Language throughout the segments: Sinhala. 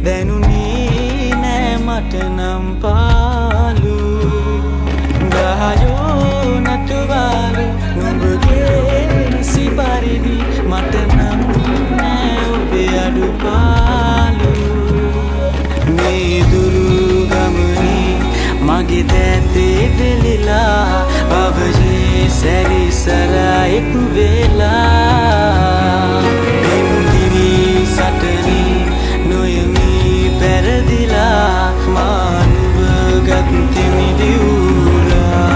දැනුනේ නෑ මට නම් පාලු ගහයෝ නටුවාලු නුඹගේ නිසි පරිදි මට නම් නෑ ඔබේ අඩුපාලු මේ දුරු ගමනේ මගේ දැතේ වෙලිලා භවයේ සැරිසරා එක් වෙලා බින්දිවි සටනේ නොයමි පෙරදිලා මානුව ගත්තිමි දියුලා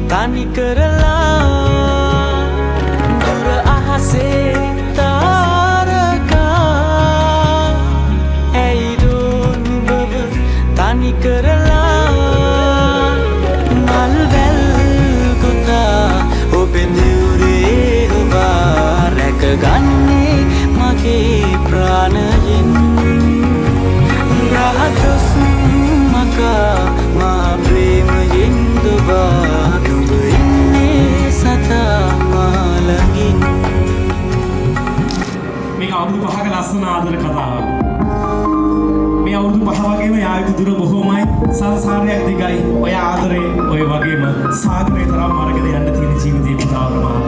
තනි කරලා දුර අහසේ තාරකා ඇයිදෝ නුඹව තනි කරලා මල් වැල් ගොතා ඔබේ දියුරේ හොවා රැකගන්නේ මගේ ප්‍රාණයෙන් රහතොස් මකා මා ප්‍රේමයෙන් දොබා මේක අවුරුදු 5ක ලස්සන ආදර කතාවක්. මේ අවුරුදු 5 වගේම යායුතු දුර බොහොමයි සංසාරයක් දිගයි. ඔය ආදරේ ඔය වගේම සාගරේ තරම් අරගෙන යන්න තියෙන ජීවිතේ පුරාවටම